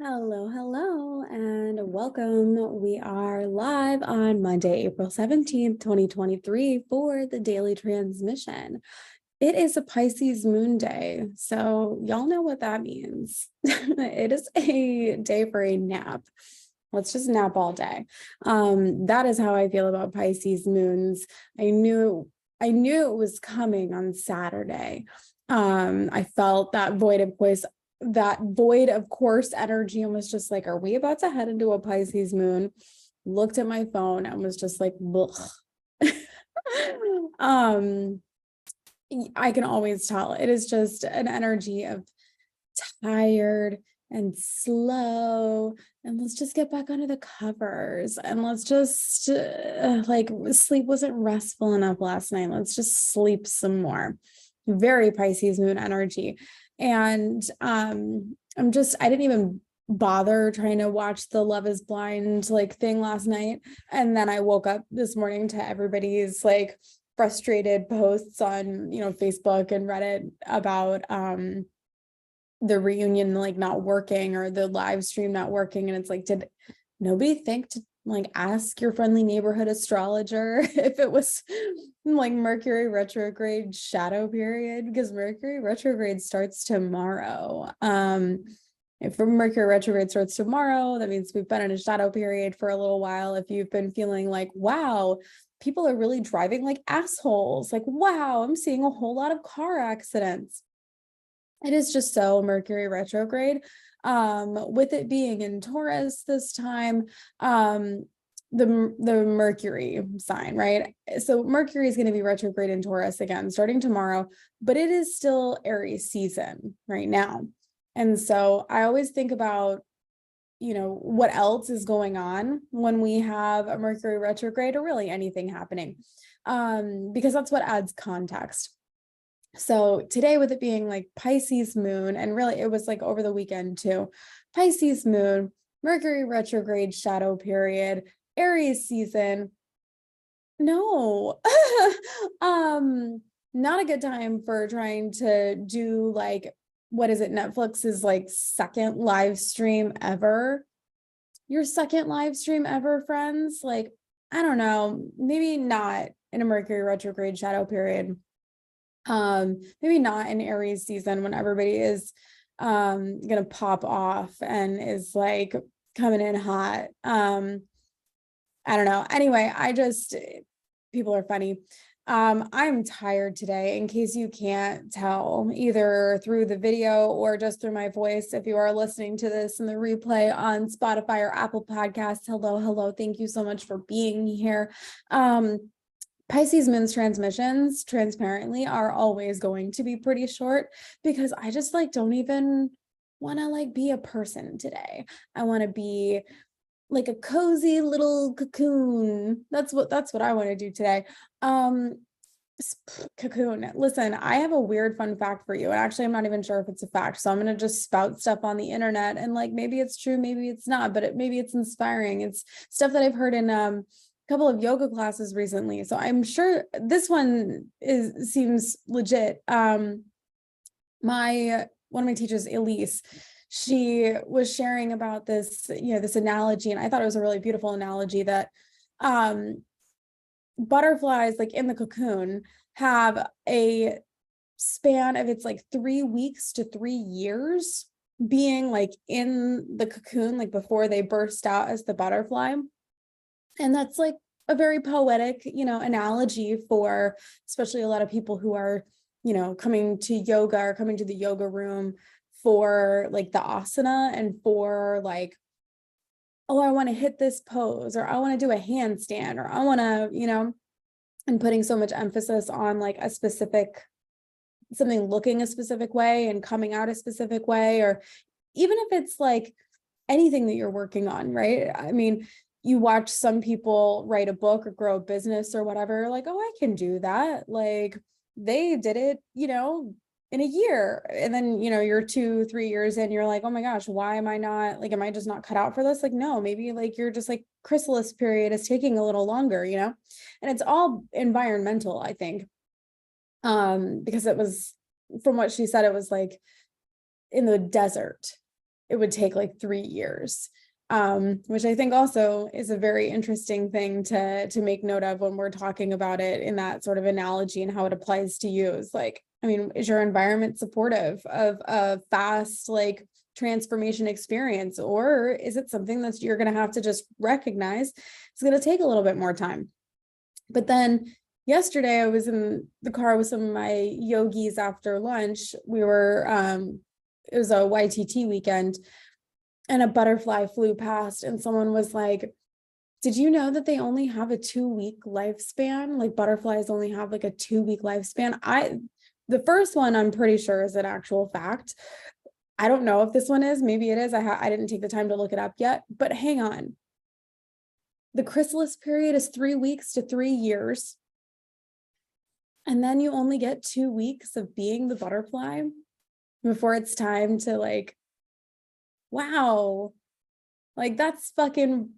Hello, and welcome. We are live on Monday, April 17th, 2023 for the daily transmission. It is a Pisces moon day, so y'all know what that means. It is a day for a nap. Let's just nap all day. That is how I feel about Pisces moons. I knew it was coming on Saturday. I felt that void of course energy and was just like, are we about to head into a Pisces moon? Looked at my phone and was just like, I can always tell it is just an energy of tired and slow, and let's just get back under the covers, and let's just like sleep wasn't restful enough last night, let's just sleep some more. Very Pisces moon energy. And I didn't even bother trying to watch the Love is Blind like thing last night, and then I woke up this morning to everybody's like frustrated posts on Facebook and Reddit about the reunion like not working or the live stream not working. And it's like, did nobody think to like ask your friendly neighborhood astrologer if it was like Mercury retrograde shadow period? Because Mercury retrograde starts tomorrow. If Mercury retrograde starts tomorrow, that means we've been in a shadow period for a little while. If you've been feeling like, wow, people are really driving like assholes, like, wow, I'm seeing a whole lot of car accidents. It is just so Mercury retrograde. With it being in Taurus this time, the Mercury sign, right? So Mercury is going to be retrograde in Taurus again starting tomorrow, but it is still Aries season right now. And so I always think about, what else is going on when we have a Mercury retrograde or really anything happening, because that's what adds context. So today, with it being like Pisces moon, and really it was like over the weekend too, Pisces moon, Mercury retrograde shadow period, Aries season. No, not a good time for trying to do like, what is it? Netflix's like second live stream ever. Your second live stream ever, friends? Like, I don't know, maybe not in a Mercury retrograde shadow period. Maybe not in Aries season when everybody is gonna pop off and is like coming in hot. I don't know. Anyway, people are funny. I'm tired today, in case you can't tell, either through the video or just through my voice. If you are listening to this in the replay on Spotify or Apple Podcasts, hello. Thank you so much for being here. Pisces moon's transmissions, transparently, are always going to be pretty short because I just like don't even want to like be a person today. I want to be like a cozy little cocoon. That's what I want to do today. Cocoon. Listen, I have a weird fun fact for you. And actually, I'm not even sure if it's a fact. So I'm going to just spout stuff on the internet, and like maybe it's true, maybe it's not, but maybe it's inspiring. It's stuff that I've heard in couple of yoga classes recently, so I'm sure this one seems legit. One of my teachers, Elise, she was sharing about this, this analogy, and I thought it was a really beautiful analogy that butterflies, like in the cocoon, have a span of it's like 3 weeks to 3 years being like in the cocoon, like before they burst out as the butterfly. And that's like a very poetic, analogy for especially a lot of people who are, coming to yoga or coming to the yoga room for like the asana and for like, oh, I want to hit this pose, or I want to do a handstand, or I want to, and putting so much emphasis on like a specific something looking a specific way and coming out a specific way, or even if it's like anything that you're working on, right? I mean, you watch some people write a book or grow a business or whatever, like, oh, I can do that. Like they did it, in a year. And then, you're 2-3 years in, you're like, oh my gosh, why am I not like, am I just not cut out for this? Like, no, maybe like you're just like chrysalis period is taking a little longer, and it's all environmental, I think. Because it was, from what she said, it was like in the desert. it would take like 3 years. Which I think also is a very interesting thing to make note of when we're talking about it in that sort of analogy and how it applies to you. Is like, I mean, is your environment supportive of a fast like transformation experience, or is it something that you're going to have to just recognize it's going to take a little bit more time? But then yesterday I was in the car with some of my yogis after lunch. We were it was a YTT weekend, and a butterfly flew past, and someone was like, did you know that they only have a 2-week lifespan? Like butterflies only have like a 2-week lifespan. The first one I'm pretty sure is an actual fact. I don't know if this one is, maybe it is. I didn't take the time to look it up yet, but hang on. The chrysalis period is 3 weeks to 3 years. And then you only get 2 weeks of being the butterfly before it's time to like, wow, like that's fucking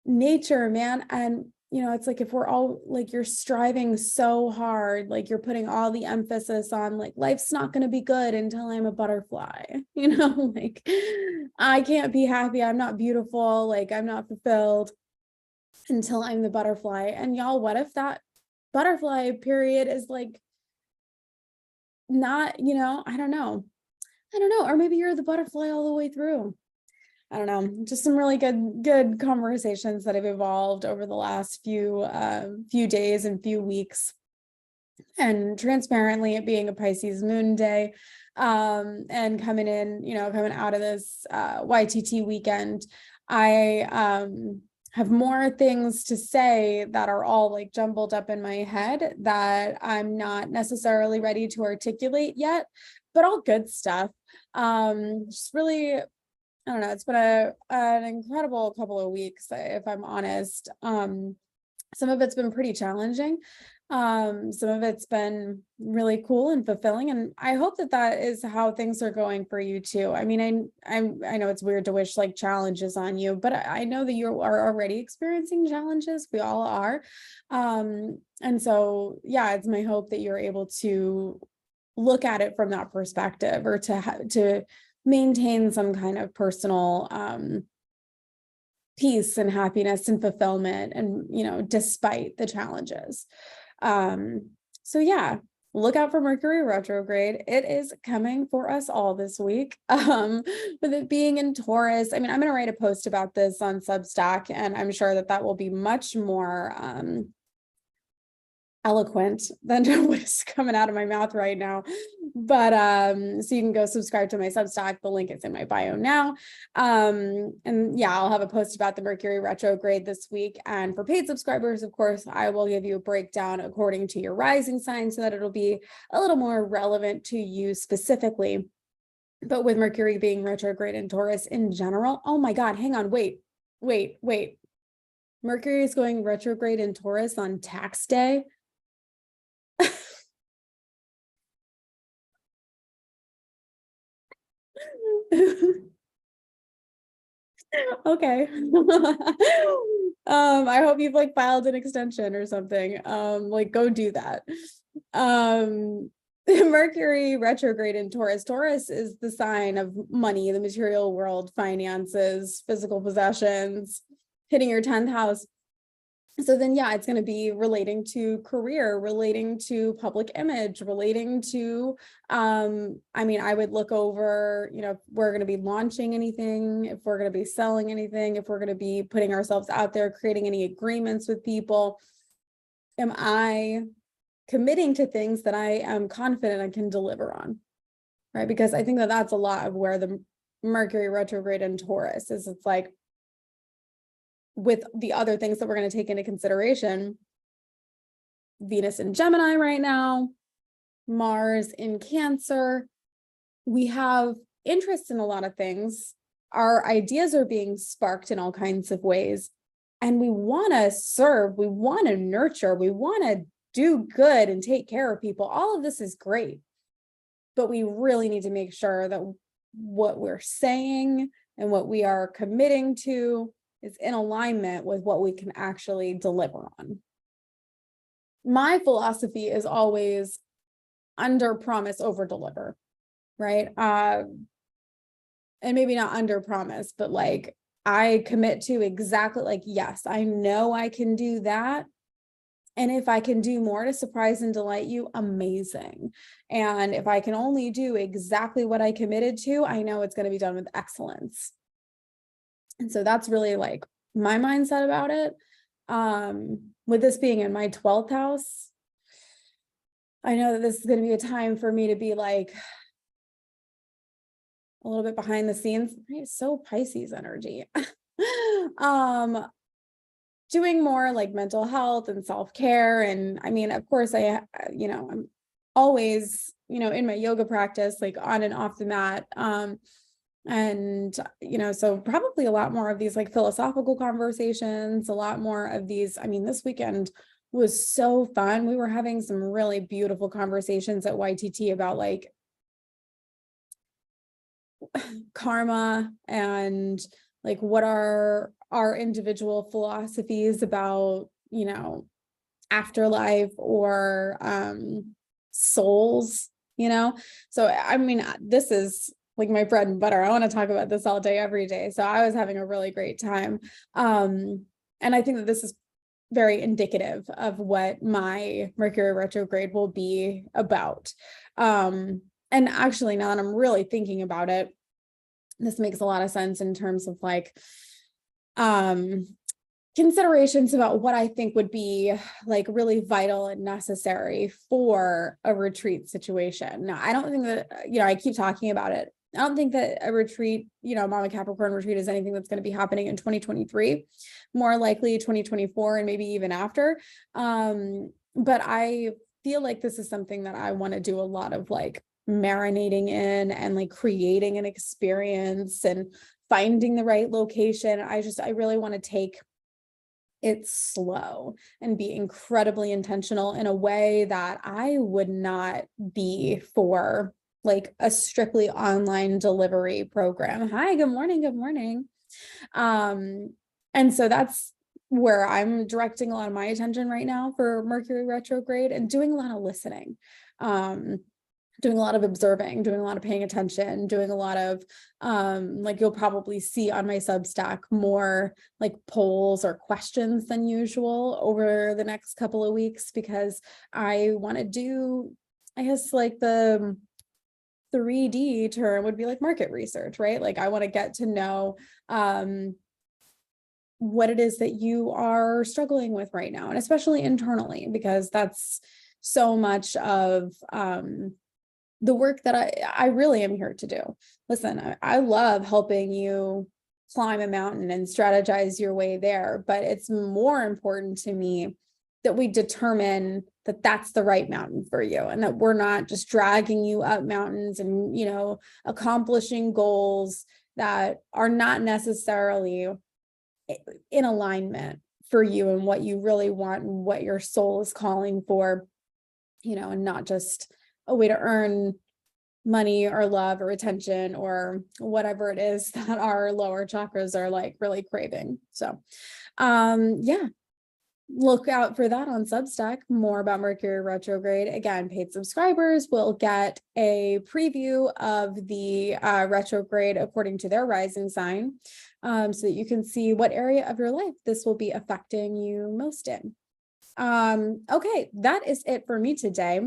nature, man. And you know, it's like, if we're all like, you're striving so hard, like you're putting all the emphasis on like, life's not going to be good until I'm a butterfly, you know, like I can't be happy, I'm not beautiful, like I'm not fulfilled until I'm the butterfly. And y'all, what if that butterfly period is like not, you know, I don't know, or maybe you're the butterfly all the way through. I don't know, just some really good conversations that have evolved over the last few days and few weeks. And transparently, it being a Pisces moon day, and coming out of this YTT weekend, I have more things to say that are all like jumbled up in my head that I'm not necessarily ready to articulate yet, but all good stuff. Just really, I don't know, it's been an incredible couple of weeks, if I'm honest. Some of it's been pretty challenging. Some of it's been really cool and fulfilling, and I hope that is how things are going for you too. I mean, I know it's weird to wish like challenges on you, but I know that you are already experiencing challenges. We all are. And so, yeah, it's my hope that you're able to look at it from that perspective, or to maintain some kind of personal peace and happiness and fulfillment, and despite the challenges. So yeah, look out for Mercury retrograde. It is coming for us all this week. With it being in Taurus, I mean, I'm going to write a post about this on Substack, and I'm sure that will be much more eloquent than what is coming out of my mouth right now. But so you can go subscribe to my Substack. The link is in my bio now. And yeah, I'll have a post about the Mercury retrograde this week. And for paid subscribers, of course, I will give you a breakdown according to your rising sign, so that it'll be a little more relevant to you specifically. But with Mercury being retrograde in Taurus in general, oh my God, hang on, wait. Mercury is going retrograde in Taurus on tax day. Okay. I hope you've like filed an extension or something. Like go do that. Mercury retrograde in Taurus. Taurus is the sign of money, the material world, finances, physical possessions, hitting your 10th house. So then, yeah, it's going to be relating to career, relating to public image, relating to, I mean, I would look over, if we're going to be launching anything, if we're going to be selling anything, if we're going to be putting ourselves out there, creating any agreements with people. Am I committing to things that I am confident I can deliver on? Right? Because I think that that's a lot of where the Mercury retrograde in Taurus is. It's like, with the other things that we're going to take into consideration, Venus in Gemini right now, Mars in Cancer, we have interest in a lot of things. Our ideas are being sparked in all kinds of ways, and we want to serve, we want to nurture, we want to do good and take care of people. All of this is great, but we really need to make sure that what we're saying and what we are committing to is in alignment with what we can actually deliver on. My philosophy is always under promise, over deliver, right? and maybe not under promise, but like I commit to exactly like, yes, I know I can do that. And if I can do more to surprise and delight you, amazing. And if I can only do exactly what I committed to, I know it's going to be done with excellence. And so that's really like my mindset about it. With this being in my 12th house, I know that this is going to be a time for me to be like a little bit behind the scenes. Right? So Pisces energy. Doing more like mental health and self-care. And I mean, of course, I'm always, in my yoga practice, like on and off the mat. And, so probably a lot more of these like philosophical conversations, a lot more of these. I mean, this weekend was so fun. We were having some really beautiful conversations at YTT about like karma and like what are our individual philosophies about, afterlife or souls, So I mean, this is like my bread and butter. I want to talk about this all day, every day. So I was having a really great time. And I think that this is very indicative of what my Mercury retrograde will be about. And actually, now that I'm really thinking about it, this makes a lot of sense in terms of like considerations about what I think would be like really vital and necessary for a retreat situation. Now, I don't think that, I keep talking about it. I don't think that a retreat, Mama Capricorn retreat is anything that's going to be happening in 2023, more likely 2024 and maybe even after. But I feel like this is something that I want to do a lot of like marinating in and like creating an experience and finding the right location. I really want to take it slow and be incredibly intentional in a way that I would not be for like a strictly online delivery program. Hi, good morning. Good morning. And so that's where I'm directing a lot of my attention right now for Mercury retrograde and doing a lot of listening. Doing a lot of observing, doing a lot of paying attention, doing a lot of, like you'll probably see on my Substack more like polls or questions than usual over the next couple of weeks, because I want to do, I guess like the 3D term would be like market research, right? Like I want to get to know, what it is that you are struggling with right now, and especially internally, because that's so much of, the work that I really am here to do. Listen, I love helping you climb a mountain and strategize your way there, but it's more important to me that we determine that that's the right mountain for you, and that we're not just dragging you up mountains and, accomplishing goals that are not necessarily in alignment for you and what you really want and what your soul is calling for, and not just a way to earn money or love or attention or whatever it is that our lower chakras are like really craving. So, yeah, look out for that on Substack. More about Mercury retrograde. Again, paid subscribers will get a preview of the retrograde according to their rising sign, so that you can see what area of your life this will be affecting you most in. Okay, that is it for me today.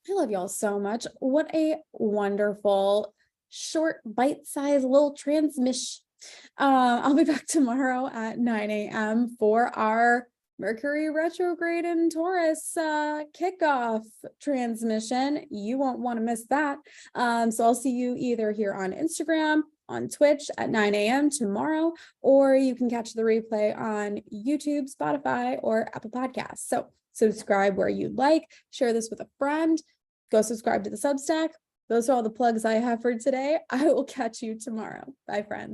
I love y'all so much. What a wonderful, short, bite-sized little transmission. I'll be back tomorrow at 9 a.m. for our Mercury retrograde in Taurus kickoff transmission. You won't want to miss that. So I'll see you either here on Instagram, on Twitch at 9 a.m. tomorrow, or you can catch the replay on YouTube, Spotify, or Apple Podcasts. So subscribe where you'd like, share this with a friend, go subscribe to the Substack. Those are all the plugs I have for today. I will catch you tomorrow. Bye, friends.